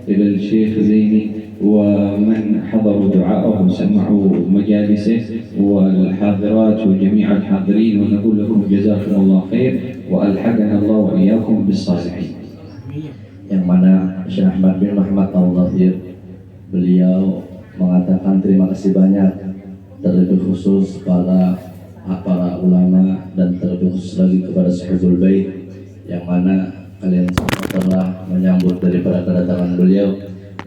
إلى الشيخ زيني ومن حضروا دعاءه وسمعوا مجالسه والحاضرات وجميع الحاضرين، ونقول لكم جزاكم الله خير وألحقنا الله وإياكم بالصالحين. Yang mana Syekh Ahmad bin Muhammad Al-Dhafir, beliau mengatakan terima kasih banyak, terlebih khusus para ulama dan terlebih khusus lagi kepada Sahibul Bait, yang mana kalian semua telah menyambut daripada kedatangan beliau,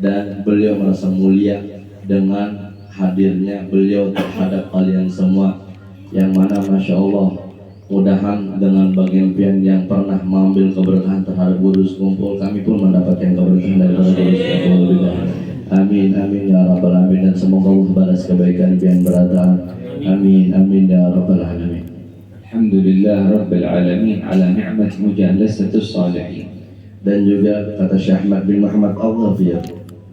dan beliau merasa mulia dengan hadirnya beliau terhadap kalian semua, yang mana Masya Allah, mudahan dengan bagian pian yang pernah mengambil keberkahan terhadap guru sekumpul, kami pun mendapatkan keberkahan daripada guru sekumpul. Amin amin ya rabbal alamin, dan semoga Allah balas kebaikan pian berataan. Amin amin ya rabbal alamin. Alhamdulillah rabbil alamin ala ni'mat mujalasatus salihin. Dan juga kata Syekh Ahmad bin Muhammad Al-Dhafir,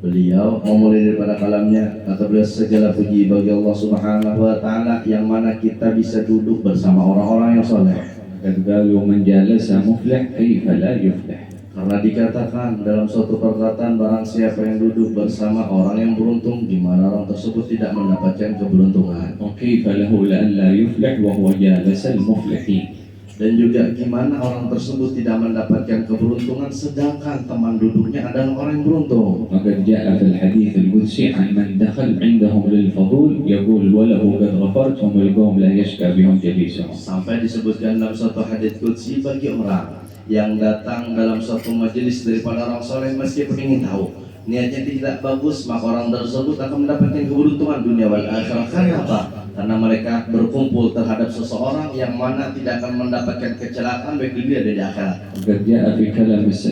beliau memulai daripada kalamnya, kata beliau, segala puji bagi Allah Subhanahu wa taala yang mana kita bisa duduk bersama orang-orang yang saleh. Qalu man jalasa muflih kaifa la yuflih. Karena dikatakan dalam suatu perkataan, barang siapa yang duduk bersama orang yang beruntung, di mana orang tersebut tidak mendapatkan keberuntungan. Wa kaifa lahu la yuflih wa huwa jalasa al-muflihin. Dan juga gimana orang tersebut tidak mendapatkan keberuntungan sedangkan teman duduknya adalah orang yang beruntung. وقد جاء في الحديث القدسي عن من دخل عندهم للفضول يقول وله قد غفرتهم والقوم لا يشكى بهم جليسهم. Sampai disebutkan dalam suatu hadits qudsi, bagi orang yang datang dalam suatu majelis daripada orang soleh meskipun ingin tahu niatnya tidak bagus, maka orang tersebut akan mendapatkan keberuntungan dunia wal akhirah. Kenapa? Karena mereka berkumpul terhadap seseorang yang mana tidak akan mendapatkan kecelakaan baik di dunia dan di akhirat. وقد جاء في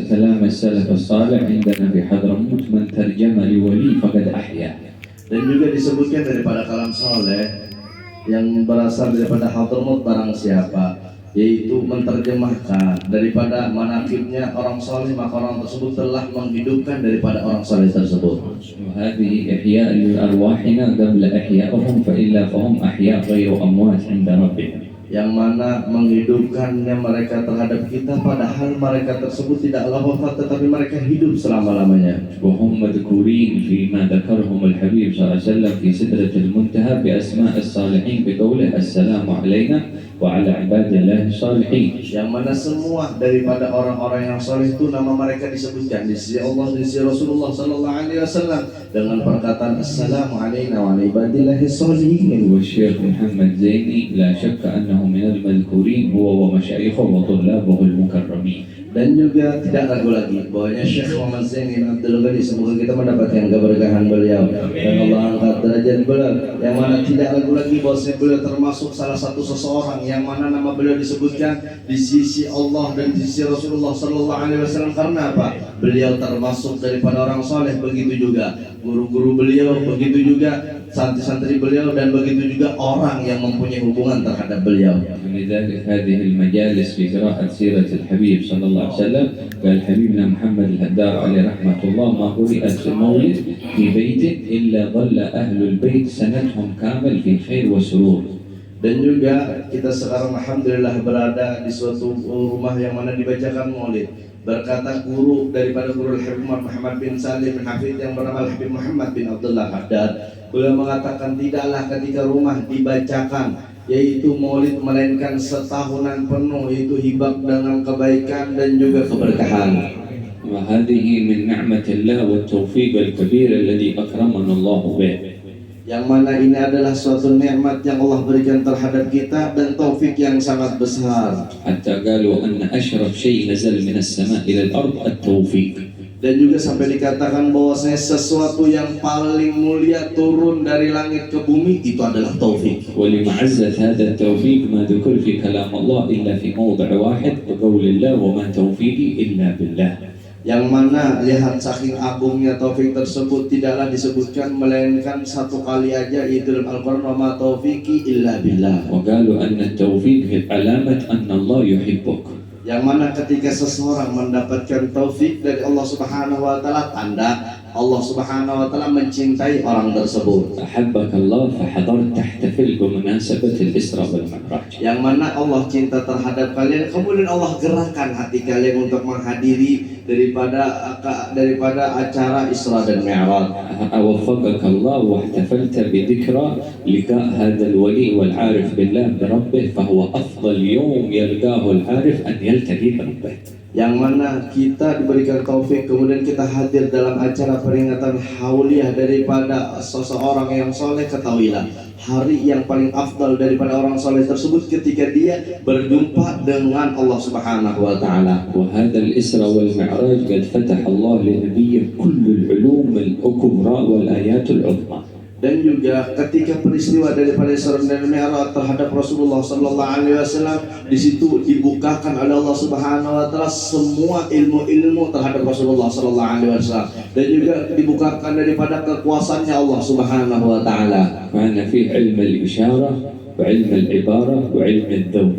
كلام السلف الصالح عندنا في حضرموت من ترجم لولي فقد أحيا. Dan juga disebutkan daripada kalam soleh yang berasal daripada Hadramut, barang siapa yaitu menerjemahkan daripada manaqibnya orang soleh, maka orang tersebut telah menghidupkan daripada orang soleh tersebut. وهذه إحياء لأرواحنا قبل إحيائهم فإلا فهم أحياء غير أموات عند ربهم. Yang mana menghidupkannya mereka terhadap kita, padahal mereka tersebut tidaklah wafat tetapi mereka hidup selama-lamanya. وهم مذكورين فيما ذكرهم الحبيب صلى الله عليه وسلم في سدرة المنتهى بأسماء الصالحين بقوله السلام علينا وعلى عباد الله الصالحين. Yang mana semua daripada orang-orang yang saleh itu nama mereka disebutkan di sisi Allah, di sisi Rasulullah sallallahu alaihi wasallam dengan perkataan assalamu alaina wa ala ibadillahi sholihin. والشيخ محمد زيني لا شك أنه من المذكورين هو ومشايخه وطلابه المكرمين. Dan juga tidak ragu lagi bahwanya Syekh Muhammad Zaini bin Abdul Ghani, semoga kita mendapatkan keberkahan beliau dan Allah angkat derajat beliau, yang mana tidak ragu lagi bahwasanya beliau termasuk salah satu seseorang yang mana nama beliau disebutkan di sisi Allah dan di sisi Rasulullah sallallahu alaihi wasallam. Karena apa? Beliau termasuk daripada orang saleh, begitu juga guru-guru beliau, begitu juga santri-santri beliau, dan begitu juga orang yang mempunyai hubungan terhadap beliau. ولذلك هذه المجالس في قراءة سيرة الحبيب صلى الله عليه وسلم قال حبيبنا محمد الهدار عليه رحمة الله ما قرئت المولد في بيت إلا ظل أهل البيت سنتهم كامل في خير وسرور. Dan juga kita sekarang alhamdulillah berada di suatu rumah yang mana dibacakan maulid. Berkata guru daripada guru Habib Muhammad bin Salim bin Hafid yang bernama Habib Muhammad bin Abdullah Haddad, beliau mengatakan tidaklah ketika rumah dibacakan yaitu maulid melainkan setahunan penuh itu hibab dengan kebaikan dan juga keberkahan. وهذه من نعمة الله والتوفيق الكبير الذي أكرمنا الله به. Yang mana ini adalah suatu nikmat yang Allah berikan terhadap kita dan taufik yang sangat besar. حتى قالوا أن أشرف شيء نزل من السماء إلى الأرض التوفيق. Dan juga sampai dikatakan bahwasanya sesuatu yang paling mulia turun dari langit ke bumi itu adalah taufik. ولمعزة هذا التوفيق ما ذكر في كلام الله إلا في موضع واحد بقول الله وما توفيقي إلا بالله. Yang mana lihat saking agungnya taufik tersebut tidaklah disebutkan melainkan satu kali aja, yaitu dalam Al-Quran wa ma taufiqi illa billah. وقالوا أن التوفيق علامة أن الله يحبك. Yang mana ketika seseorang mendapatkan taufik dari Allah Subhanahu wa taala, tanda Allah Subhanahu wa taala mencintai orang tersebut. أحبك الله فحضرت تحتفل بمناسبة الإسراء والمعراج. Yang mana Allah cinta terhadap kalian, kemudian Allah gerakkan hati kalian untuk menghadiri daripada acara Isra dan Mi'raj. وفقك الله واحتفلت بذكرى لقاء هذا الولي والعارف بالله بربه فهو أفضل يوم يلقاه العارف أن يلتقي بربه. Yang mana kita diberikan taufik kemudian kita hadir dalam acara peringatan hauliyah daripada seseorang yang soleh, ketahuilah hari yang paling afdal daripada orang soleh tersebut ketika dia berjumpa dengan Allah Subhanahu wa taala. وهذا الإسراء والمعراج قد فتح الله لنبيه كل العلوم الكبرى والآيات العظمى. Dan juga ketika peristiwa daripada Isra dan Mi'raj terhadap Rasulullah sallallahu alaihi wasallam, di situ dibukakan oleh Allah Subhanahu wa taala semua ilmu-ilmu terhadap Rasulullah sallallahu alaihi wasallam, dan juga dibukakan daripada kekuasaannya Allah Subhanahu wa taala. معنا فيه علم الإشارة وعلم العبارة وعلم الذوق.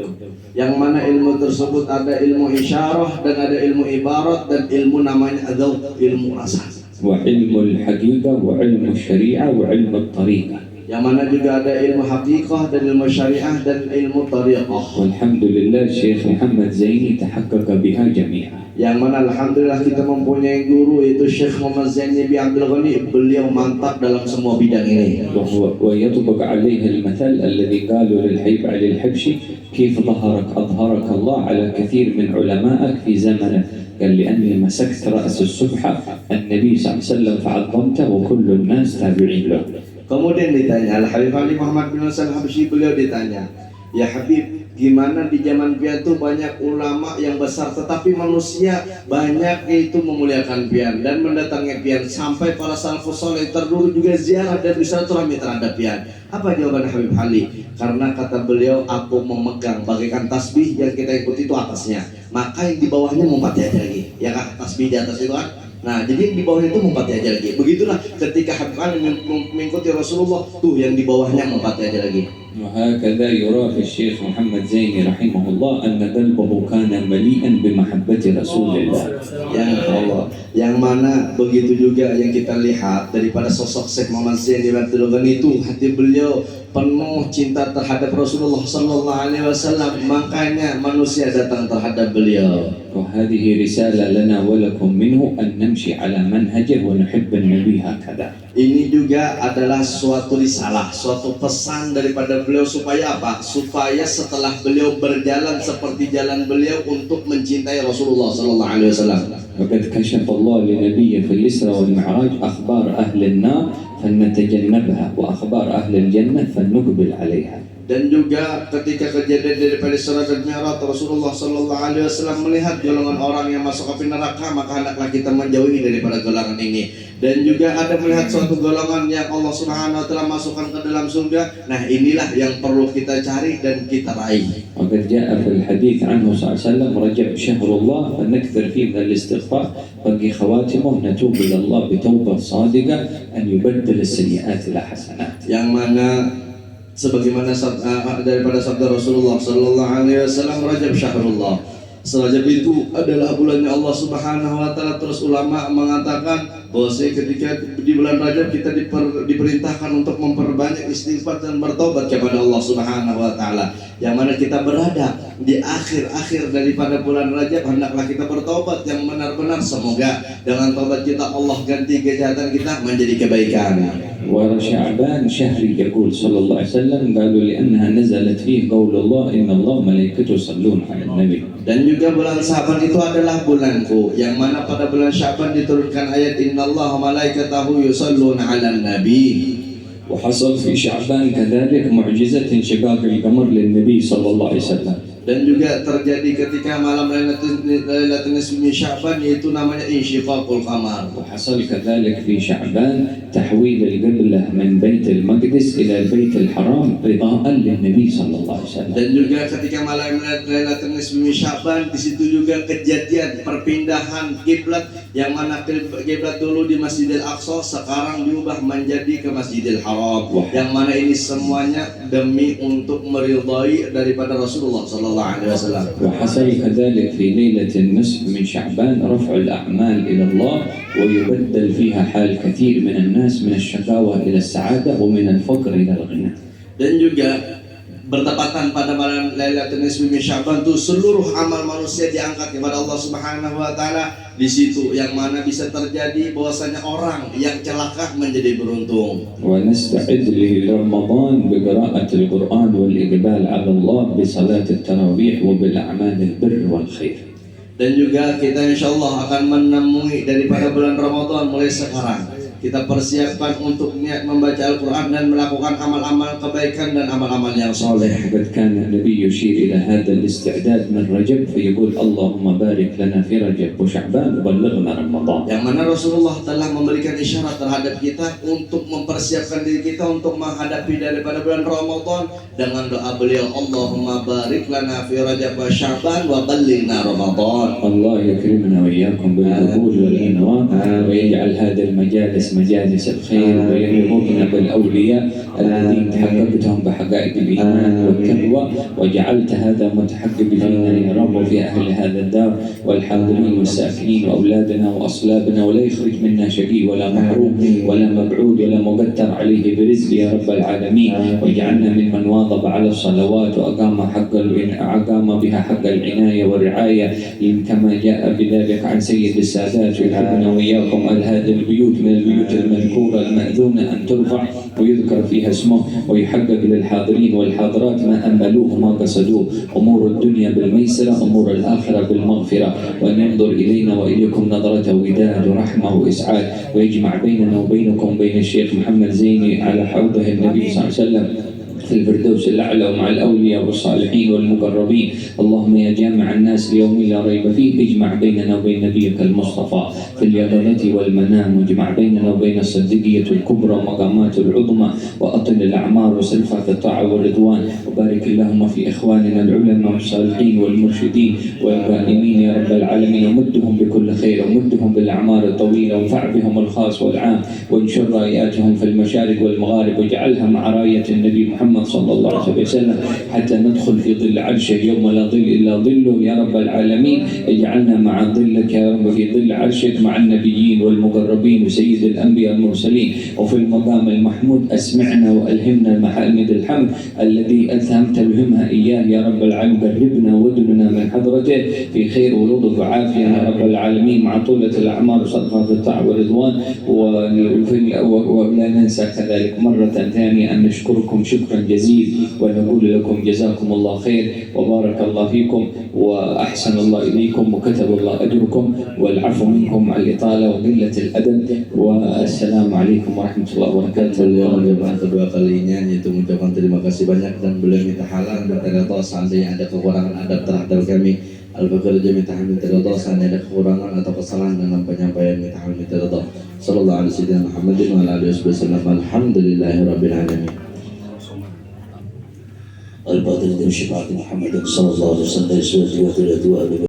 Yang mana ilmu tersebut ada ilmu isyarah dan ada ilmu ibarat dan ilmu namanya dzauq, ilmu rasa. وعلم الحقيقة وعلم الشريعة وعلم الطريقة. Yang mana juga ada ilmu hakikah dan ilmu syariah dan ilmu tariqah. والحمد لله الشيخ محمد زيني تحقق بها جميعا. Yang mana alhamdulillah kita mempunyai guru yaitu Syekh Muhammad Zaini bin Abdul Ghani. Beliau mantap dalam semua bidang ini. ويطبق عليه المثل الذي قالوا للحبيب علي الحبشي كيف أظهرك الله على كثير من علمائك في زمنه. قال لأني مسكت رأس السبحة النبي صلى الله عليه وسلم فعظمته وكل الناس تابعين له. Kemudian ditanya Al-Habib Ali Muhammad bin Hasan Habsyi, beliau ditanya, ya Habib, gimana di zaman pian itu banyak ulama yang besar tetapi manusia banyak itu memuliakan pian dan mendatangi pian, sampai para salafus saleh terdahulu juga ziarah dan bersilaturahmi terhadap pian. Apa jawaban Habib Ali? Karena kata beliau, aku memegang bagaikan tasbih yang kita ikuti itu atasnya, maka yang di bawahnya mempati aja lagi, ya kan? Tasbih di atas itu kan. Nah, jadi di bawahnya itu mempati aja lagi. Begitulah ketika Habib Ali mengikuti Rasulullah, tuh yang di bawahnya mempati aja lagi. وهكذا يرى في الشيخ محمد زيني رحمه الله أن قلبه كان مليئا بمحبة رسول الله. Yang mana begitu juga yang kita lihat daripada sosok Syekh Muhammad Zaini bin Abdul Ghani itu, hati beliau penuh cinta terhadap Rasulullah sallallahu alaihi wasallam, makanya manusia datang terhadap beliau. وهذه رسالة لنا ولكم منه أن نمشي على منهجه ونحب النبي هكذا. Ini juga adalah suatu risalah, suatu pesan daripada beliau supaya apa? Supaya setelah beliau berjalan seperti jalan beliau untuk mencintai Rasulullah sallallahu alaihi wasallam. وقد كشف الله لنبيه في الإسراء والمعراج أخبار أهل النار فلنتجنبها وأخبار أهل الجنة فلنقبل عليها. Dan juga ketika kejadian daripada Isra dan Mi'raj, Rasulullah sallallahu alaihi wasallam melihat golongan orang yang masuk api neraka, maka hendaklah kita menjauhi daripada golongan ini. Dan juga ada melihat suatu golongan yang Allah Subhanahu wa taala masukkan ke dalam surga. Nah, inilah yang perlu kita cari dan kita raih. وقد جاء في الحديث عنه صلى الله عليه وسلم رجب شهر الله فنكثر فيه من الاستغفار بقي خواتمه نتوب إلى الله بتوبة صادقة أن يبدل السيئات إلى حسنات. Yang mana sebagaimana daripada sabda Rasulullah sallallahu alaihi wasallam, Rajab syahrullah. Rajab itu adalah bulannya Allah Subhanahu wa taala. Terus ulama mengatakan bahwa ketika di bulan Rajab kita diperintahkan untuk memperbanyak istighfar dan bertobat kepada Allah Subhanahu wa taala. Yang mana kita berada di akhir-akhir daripada bulan Rajab, hendaklah kita bertobat yang benar-benar. Semoga dengan tobat kita Allah ganti kejahatan kita menjadi kebaikan. وشعبان شهر يقول صلى الله عليه وسلم قالوا لأنها نزلت فيه قول الله إن الله ملائكته يصلون على النبي. Dan juga bulan Syaban itu adalah bulanku, yang mana pada bulan Syaban diturunkan ayat innallaha malaikatahu yusalluna 'alan nabi. وحصل في شعبان كذلك معجزة انشقاق القمر للنبي صلى الله عليه وسلم. Dan juga terjadi ketika malam Lailatul Nisfi min Sya'ban, yaitu namanya insyiqaqul qamar. وحصل كذلك في شعبان تحويل القبلة من بيت المقدس إلى البيت الحرام رضاء للنبي صلى الله عليه وسلم. Dan juga ketika malam Lailatul Nisfi min Sya'ban, di situ juga kejadian perpindahan kiblat, yang mana kiblat dulu di Masjidil Aqsa sekarang diubah menjadi ke Masjidil Haram. Yang mana ini semuanya demi untuk meridai daripada Rasulullah sallallahu sallallahu alaihi wasallam. وحصل كذلك في ليلة النصف من شعبان رفع الأعمال إلى الله ويبدل فيها حال كثير من الناس من الشقاوة إلى السعادة ومن الفقر إلى الغنى. Dan juga bertepatan pada malam Lailatul Nisfi min Sya'ban itu seluruh amal manusia diangkat kepada Allah Subhanahu wa taala. Di situ yang mana bisa terjadi bahwasanya orang yang celaka menjadi beruntung. ونستعد لرمضان بقراءة القرآن والإقبال على الله بصلاة التراويح وبالأعمال البر والخير. Dan juga kita insyaallah akan menemui daripada bulan Ramadan mulai sekarang. Kita persiapkan untuk niat membaca Al-Quran dan melakukan amal-amal kebaikan dan amal-amal yang soleh. وقد كان النبي يشير إلى هذا الاستعداد من رجب فيقول اللهم بارك لنا في رجب وشعبان وبلغنا رمضان. Yang mana Rasulullah telah memberikan isyarat terhadap kita untuk mempersiapkan diri kita untuk menghadapi daripada bulan Ramadan dengan doa beliau Allahumma barik lana fi rajab wa sya'ban wa ballighna Ramadan. الله يكرمنا وإياكم بالقبول والإنوار ويجعل هذا المجالس مجالس الخير ويربطنا بالأولياء الذين تحققتهم بحقائق الإيمان والتقوى وجعلت هذا متحقق فينا يا رب وفي أهل هذا الدار والحاضرين والساكنين وأولادنا وأصلابنا ولا يخرج منا شقي ولا محروم ولا مبعود ولا مبتر عليه برزق يا رب العالمين واجعلنا ممن واظب على الصلوات وأقام بها حق العناية والرعاية كما جاء بذلك عن سيد السادات ويحبنا وإياكم أهل هذه البيوت من البيوت المذكورة المأذونة أن ترفع ويذكر فيها اسمه ويحقق للحاضرين والحاضرات ما أملوه وما قصدوه أمور الدنيا بالميسرة أمور الآخرة بالمغفرة وأن ينظر إلينا وإليكم نظرة وداد ورحمة وإسعاد ويجمع بيننا وبينكم بين الشيخ محمد زيني على حوضه النبي صلى الله عليه وسلم في الفردوس الأعلى ومع الأولياء والصالحين والمقربين. اللهم يا جامع الناس ليوم لا ريب فيه اجمع بيننا وبين نبيك المصطفى في اليقظة والمنام واجمع بيننا وبين الصديقية الكبرى ومقامات العظمى وأطل الأعمار وسلفة الطاعة والرضوان وبارك اللهم في إخواننا العلماء والصالحين والمرشدين والقائمين يا رب العالمين ومدهم بكل خير ومدهم بالأعمار الطويلة وانفع بهم الخاص والعام وانشر راياتهم في المشارق والمغارب واجعلها مع راية النبي محمد صلى الله عليه وسلم حتى ندخل في ظل عرشه يوم لا ظل إلا ظله يا رب العالمين. اجعلنا مع ظلك يا رب في ظل عرشك مع النبيين والمقربين وسيد الأنبياء المرسلين وفي المقام المحمود أسمعنا وألهمنا محامد الحمد الذي ألهمت الهمها إياه يا رب العالمين. قربنا ودلنا من حضرته في خير ولطف وعافية يا رب العالمين مع طولة الأعمار وصدقة في الطاعة والرضوان. ولا ننسى كذلك مرة ثانية أن نشكركم شكرا جزيل ونقول لكم جزاكم الله خير وبارك الله فيكم وأحسن الله إليكم وكتب الله أجركم والعفو منكم على الإطالة وقلة الأدب والسلام عليكم ورحمة الله وبركاته. Beliau mengucapkan kedua kalinya yaitu mengucapkan terima kasih banyak dan beliau minta halal dan ternyata seandainya ada kekurangan adab terhadap kami Al-Fakir minta hamil terhadap seandainya ada kekurangan atau kesalahan dalam penyampaian minta hamil terhadap sallallahu alaihi wasallam Muhammadin wa alihi wasallam alhamdulillahirabbil alamin. الباطل من شفاعة محمد صلى الله عليه وسلم